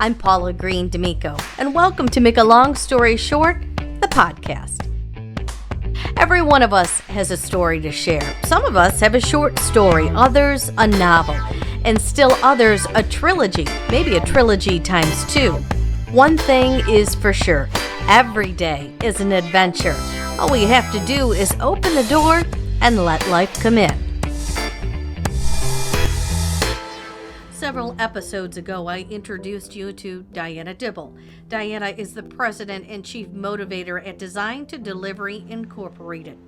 I'm Paula Green D'Amico, and welcome to Make a Long Story Short, the podcast. Every one of us has a story to share. Some of us have a short story, others a novel, and still others a trilogy, maybe a trilogy times two. One thing is for sure, every day is an adventure. All we have to do is open the door and let life come in. Several episodes ago, I introduced you to Diana Dibble. Diana is the President and Chief Motivator at Design to Delivery Incorporated.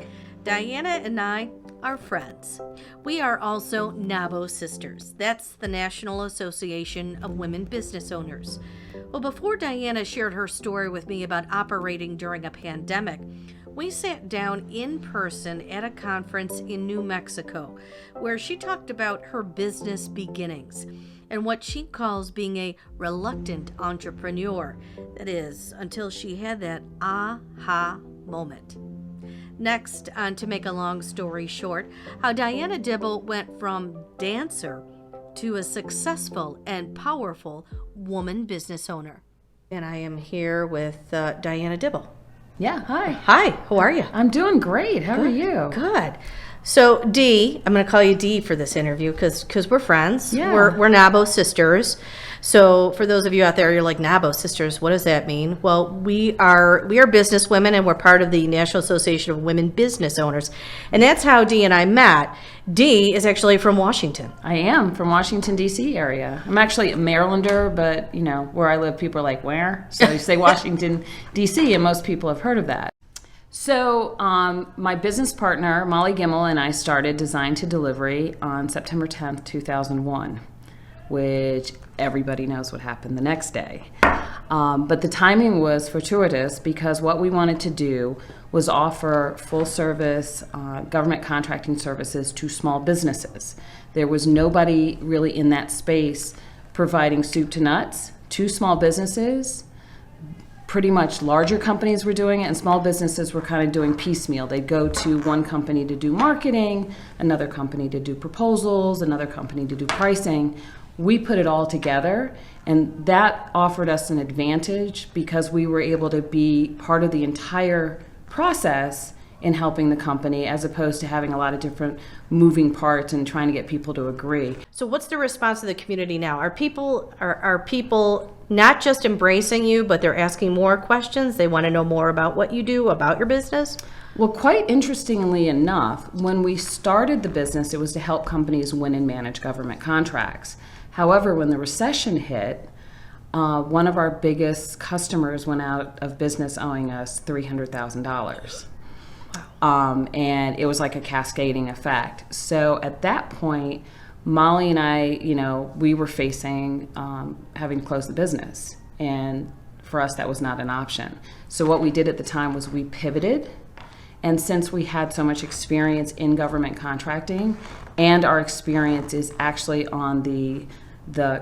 Diana and I are friends. We are also NAWBO Sisters. That's the National Association of Women Business Owners. Well, before Diana shared her story with me about operating during a pandemic, we sat down in person at a conference in New Mexico where she talked about her business beginnings and what she calls being a reluctant entrepreneur. That is, until she had that aha moment. Next, on To Make a Long Story Short, how Diana Dibble went from dancer to a successful and powerful woman business owner. And I am here with Diana Dibble. Yeah, hi. Hi, how are you? I'm doing great. How are you? Good. So, Dee, I'm going to call you Dee for this interview because we're friends. Yeah. We're NAWBO Sisters. So, for those of you out there, you're like, NAWBO Sisters, what does that mean? Well, we are business women, and we're part of the National Association of Women Business Owners. And that's how Dee and I met. Dee is actually from Washington. I am from Washington, D.C. area. I'm actually a Marylander, but, you know, where I live, people are like, where? So you say Washington, D.C., and most people have heard of that. So my business partner, Molly Gimmel, and I started Design to Delivery on September 10th, 2001, which everybody knows what happened the next day. But the timing was fortuitous because what we wanted to do was offer full-service government contracting services to small businesses. There was nobody really in that space providing soup to nuts to small businesses. Pretty much larger companies were doing it, and small businesses were kind of doing piecemeal. They'd go to one company to do marketing, another company to do proposals, another company to do pricing. We put it all together, and that offered us an advantage because we were able to be part of the entire process in helping the company, as opposed to having a lot of different moving parts and trying to get people to agree. So what's the response of the community now? Are people not just embracing you, but they're asking more questions? They want to know more about what you do, about your business? Well, quite interestingly enough, when we started the business, it was to help companies win and manage government contracts. However, when the recession hit, one of our biggest customers went out of business owing us $300,000. And it was like a cascading effect. So at that point, Molly and I, we were facing having to close the business. And for us, that was not an option. So what we did at the time was we pivoted. And since we had so much experience in government contracting, and our experience is actually on the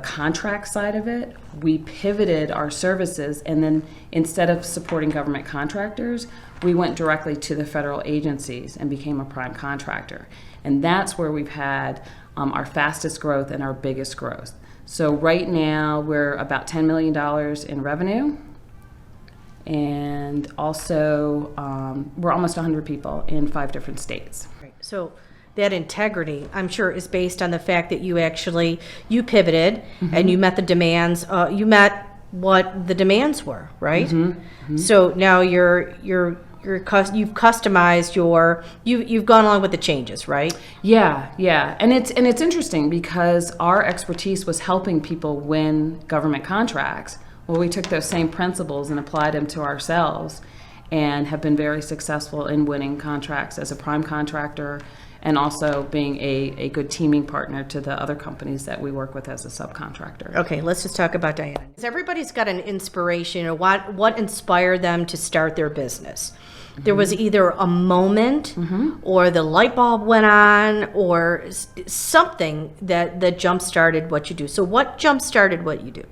contract side of it, we pivoted our services, and then instead of supporting government contractors, we went directly to the federal agencies and became a prime contractor. And that's where we've had our fastest growth and our biggest growth. So right now we're about $10 million in revenue, and also we're almost 100 people in 5 different states. Right. So that integrity, I'm sure, is based on the fact that you pivoted, mm-hmm. and you met the demands. You met what the demands were, right? Mm-hmm. Mm-hmm. So now you've customized you've gone along with the changes, right? Yeah, and it's interesting because our expertise was helping people win government contracts. Well, we took those same principles and applied them to ourselves, and have been very successful in winning contracts as a prime contractor, and also being a good teaming partner to the other companies that we work with as a subcontractor. Okay, let's just talk about Diana. Everybody's got an inspiration, or what inspired them to start their business. Mm-hmm. There was either a moment, mm-hmm. or the light bulb went on, or something that jump-started what you do. So what jump-started what you do?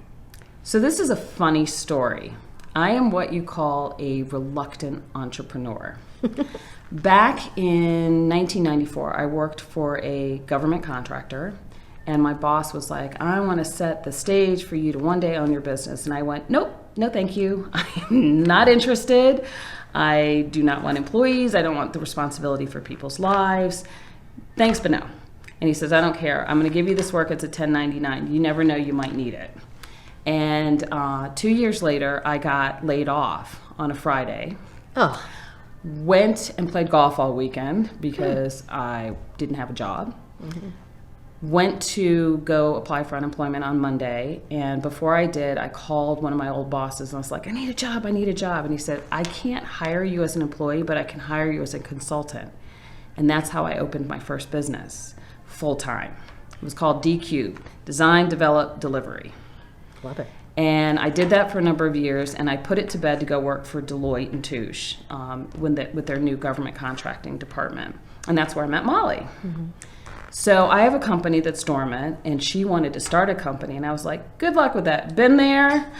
So this is a funny story. I am what you call a reluctant entrepreneur. Back in 1994, I worked for a government contractor, And my boss was like, I want to set the stage for you to one day own your business. And I went, nope, no thank you. I'm not interested. I do not want employees. I don't want the responsibility for people's lives. Thanks, but no. And he says, I don't care. I'm going to give you this work. It's a 1099. You never know, you might need it. And 2 years later, I got laid off on a Friday. Oh. Went and played golf all weekend because I didn't have a job. Mm-hmm. Went to go apply for unemployment on Monday, and before I did, I called one of my old bosses, and I was like, I need a job. And he said, I can't hire you as an employee, but I can hire you as a consultant. And that's how I opened my first business, full-time. It was called DQ, Design, Develop, Delivery. Love it. And I did that for a number of years, and I put it to bed to go work for Deloitte and Touche with their new government contracting department. And that's where I met Molly. Mm-hmm. So I have a company that's dormant, and she wanted to start a company, and I was like, good luck with that. Been there.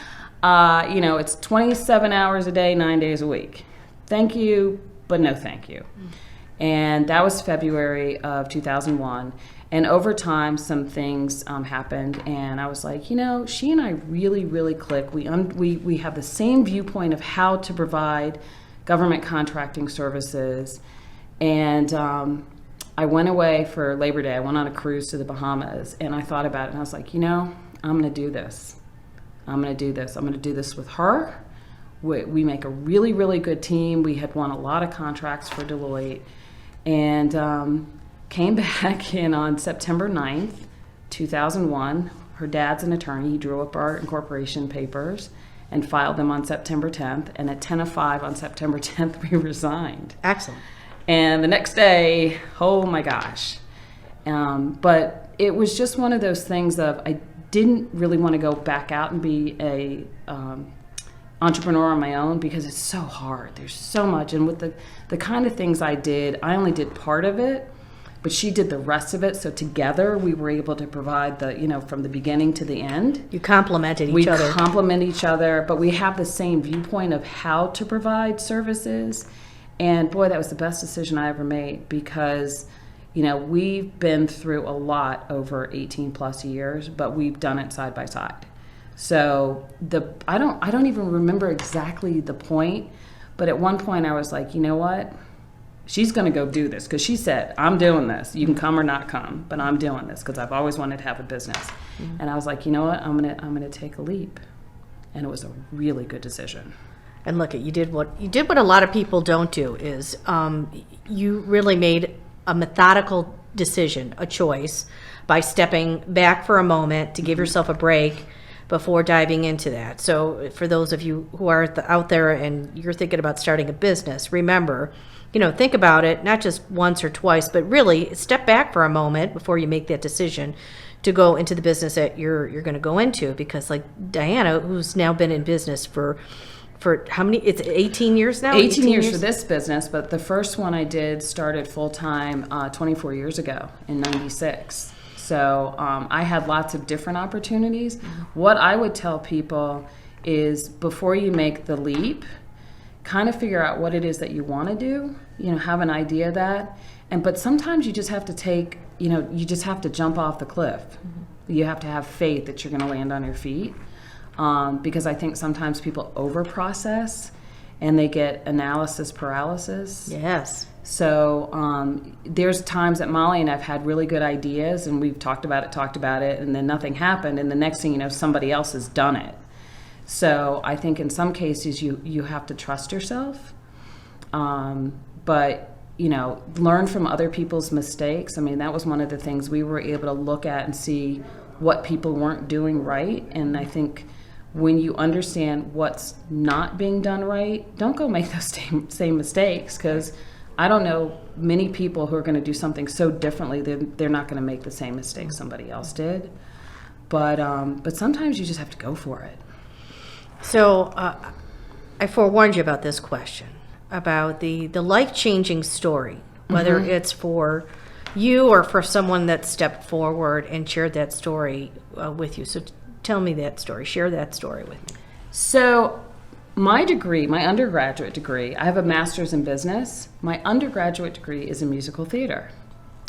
It's 27 hours a day, 9 days a week. Thank you, but no thank you. And that was February of 2001. And over time, some things happened, and I was like, she and I really, really click. We have the same viewpoint of how to provide government contracting services, and I went away for Labor Day. I went on a cruise to the Bahamas, and I thought about it, and I was like, I'm going to do this. I'm going to do this with her. We make a really, really good team. We had won a lot of contracts for Deloitte, and came back in on September 9th, 2001. Her dad's an attorney. He drew up our incorporation papers and filed them on September 10th, and at 10:05 on September 10th, we resigned. Excellent. And the next day, oh my gosh. But it was just one of those things of I didn't really want to go back out and be a entrepreneur on my own because it's so hard. There's so much. And with the kind of things I did, I only did part of it, but she did the rest of it. So together we were able to provide from the beginning to the end. You complemented each other. We complement each other, but we have the same viewpoint of how to provide services. And boy, that was the best decision I ever made because, we've been through a lot over 18 plus years, but we've done it side by side. So I don't even remember exactly the point, but at one point I was like, you know what? She's going to go do this because she said, I'm doing this. You can come or not come, but I'm doing this because I've always wanted to have a business. Mm-hmm. And I was like, you know what? I'm going to take a leap. And it was a really good decision. And look, you did what a lot of people don't do is you really made a methodical decision, a choice, by stepping back for a moment to give yourself a break before diving into that. So for those of you who are out there and you're thinking about starting a business, remember, think about it, not just once or twice, but really step back for a moment before you make that decision to go into the business that you're going to go into. Because like Diana, who's now been in business for how many? It's 18 years now? 18 years for this business, but the first one I did started full-time 24 years ago in 96. So I had lots of different opportunities. Mm-hmm. What I would tell people is before you make the leap, kind of figure out what it is that you want to do, have an idea of that. But sometimes you just have to you just have to jump off the cliff. Mm-hmm. You have to have faith that you're going to land on your feet. Because I think sometimes people over-process and they get analysis paralysis. Yes. So there's times that Molly and I've had really good ideas and we've talked about it, and then nothing happened, and the next thing you know, somebody else has done it. So I think in some cases you have to trust yourself, but learn from other people's mistakes. I mean, that was one of the things we were able to look at and see what people weren't doing right, and I think when you understand what's not being done right, don't go make those same mistakes, because I don't know many people who are going to do something so differently that they're not going to make the same mistake somebody else did. But sometimes you just have to go for it. So I forewarned you about this question, about the life-changing story, whether mm-hmm. it's for you or for someone that stepped forward and shared that story with you. So tell me that story. Share that story with me. So my undergraduate degree, I have a master's in business. My undergraduate degree is in musical theater.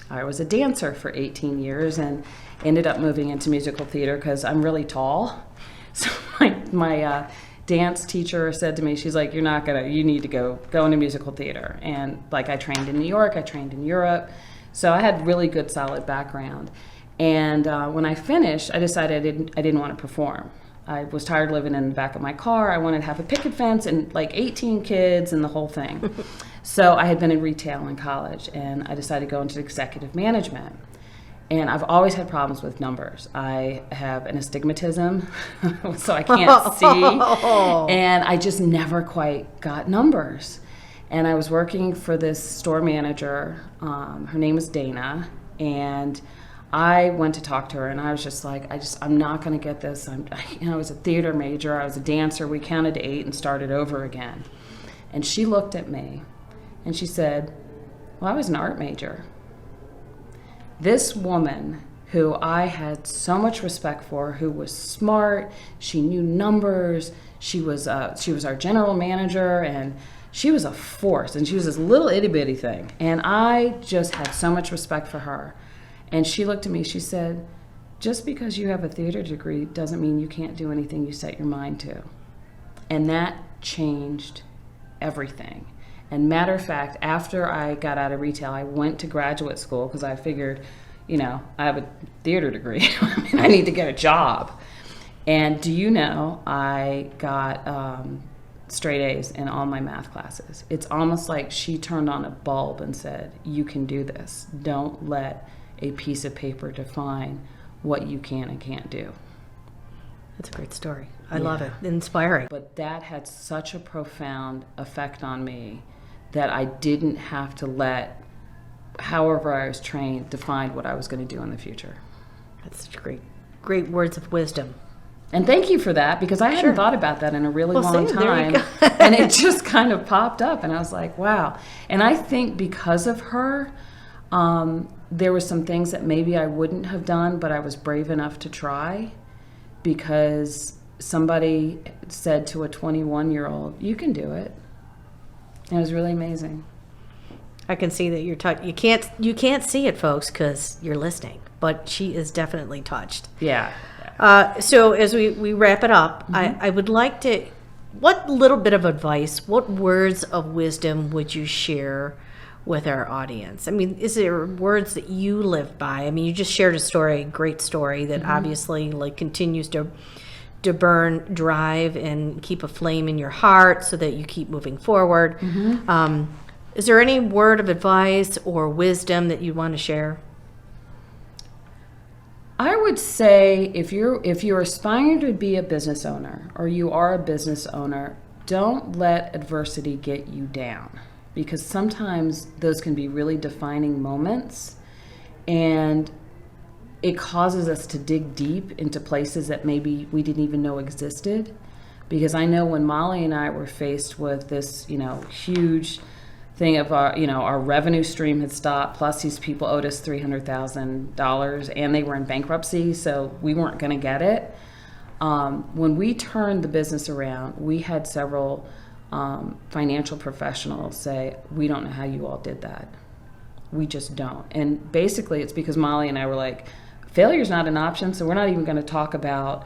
I was a dancer for 18 years and ended up moving into musical theater because I'm really tall. So my dance teacher said to me, she's like, you need to go into musical theater. And like, I trained in New York, I trained in Europe. So I had really good, solid background. And when I finished, I decided I didn't want to perform. I was tired of living in the back of my car. I wanted to have a picket fence and like 18 kids and the whole thing. So I had been in retail in college, and I decided to go into executive management. And I've always had problems with numbers. I have an astigmatism, so I can't see. And I just never quite got numbers. And I was working for this store manager. Her name was Dana. And I went to talk to her, and I was just like, I'm not going to get this. I was a theater major. I was a dancer. We counted to 8 and started over again. And she looked at me, and she said, well, I was an art major. This woman, who I had so much respect for, who was smart, she knew numbers, she was our general manager, and she was a force, and she was this little itty-bitty thing. And I just had so much respect for her. And she looked at me, she said, just because you have a theater degree doesn't mean you can't do anything you set your mind to. And that changed everything. And matter of fact, after I got out of retail, I went to graduate school because I figured, I have a theater degree. I need to get a job. And do you know, I got straight A's in all my math classes. It's almost like she turned on a bulb and said, you can do this. Don't let a piece of paper define what you can and can't do. That's a great story. I love it. Inspiring. But that had such a profound effect on me that I didn't have to let however I was trained define what I was going to do in the future. That's such great words of wisdom. And thank you for that, because I hadn't thought about that in a really long time. There you go. And it just kind of popped up, and I was like, wow. And I think because of her, there were some things that maybe I wouldn't have done, but I was brave enough to try, because somebody said to a 21-year-old, you can do it. And it was really amazing. I can see that you're touched. You can't see it, folks, because you're listening, but she is definitely touched. Yeah. So as we wrap it up, I would like to, what little bit of advice, what words of wisdom would you share with our audience? I mean, is there words that you live by? I mean, you just shared a great story that obviously continues to burn, drive, and keep a flame in your heart so that you keep moving forward. Is there any word of advice or wisdom that you want to share? I would say if you're aspiring to be a business owner, or you are a business owner, don't let adversity get you down, because sometimes those can be really defining moments, and it causes us to dig deep into places that maybe we didn't even know existed. Because I know when Molly and I were faced with this, huge thing of our revenue stream had stopped, plus these people owed us $300,000, and they were in bankruptcy, so we weren't going to get it. When we turned the business around, we had several financial professionals say, we don't know how you all did that. We just don't. And basically it's because Molly and I were like, failure's not an option, so we're not even going to talk about,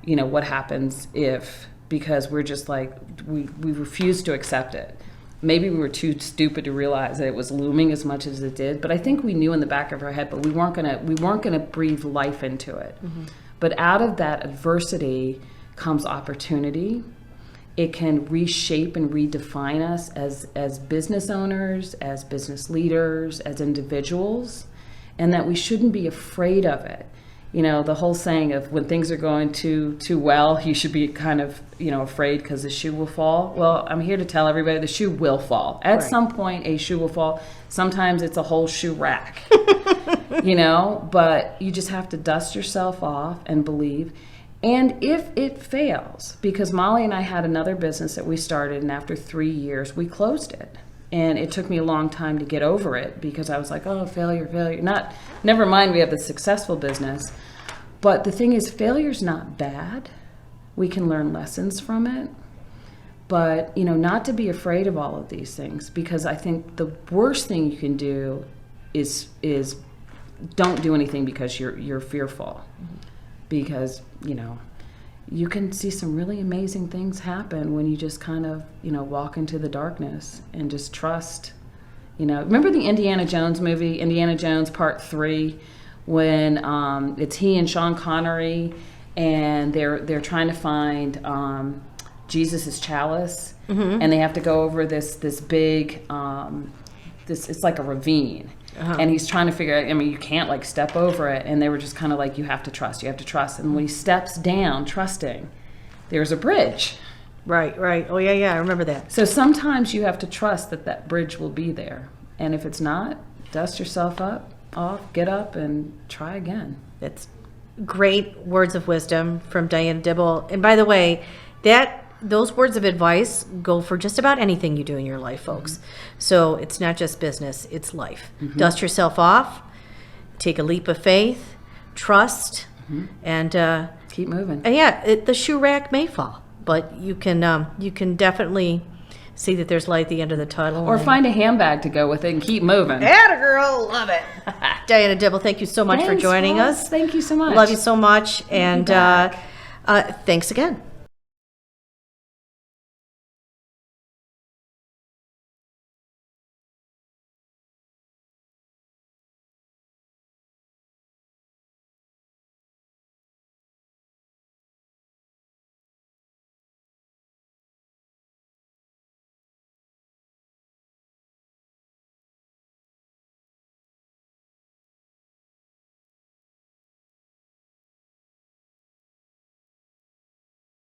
what happens if, because we're just like, we refuse to accept it. Maybe we were too stupid to realize that it was looming as much as it did, but I think we knew in the back of our head, but we weren't gonna breathe life into it. But out of that adversity comes opportunity. It can reshape and redefine us as business owners, as business leaders, as individuals, and that we shouldn't be afraid of it. The whole saying of when things are going too well, you should be kind of, afraid because the shoe will fall. Well, I'm here to tell everybody the shoe will fall. At some point, a shoe will fall. Sometimes it's a whole shoe rack, but you just have to dust yourself off and believe. And if it fails, because Molly and I had another business that we started, and after 3 years, we closed it. And it took me a long time to get over it, because I was like, oh, failure. Never mind, we have the successful business. But the thing is, failure's not bad. We can learn lessons from it. But, not to be afraid of all of these things, because I think the worst thing you can do is don't do anything because you're fearful, because you can see some really amazing things happen when you just kind of walk into the darkness and just trust. Remember the Indiana Jones movie, Indiana Jones Part 3, when it's he and Sean Connery, and they're trying to find Jesus's chalice, and they have to go over this big it's like a ravine. And he's trying to figure out, you can't like step over it. And they were just kind of like, you have to trust. And when he steps down, trusting, there's a bridge. Right. Oh, yeah, I remember that. So sometimes you have to trust that bridge will be there. And if it's not, dust yourself off, get up, and try again. That's great words of wisdom from Diana Dibble. And by the way, those words of advice go for just about anything you do in your life, folks. So it's not just business, it's life. Dust yourself off, take a leap of faith, trust, and keep moving. And the shoe rack may fall, but you can definitely see that there's light at the end of the tunnel. Or find a handbag to go with it and keep moving. Atta girl, love it. Diana Dibble, thank you so much for joining us. Thank you so much. Love you so much, and thanks again.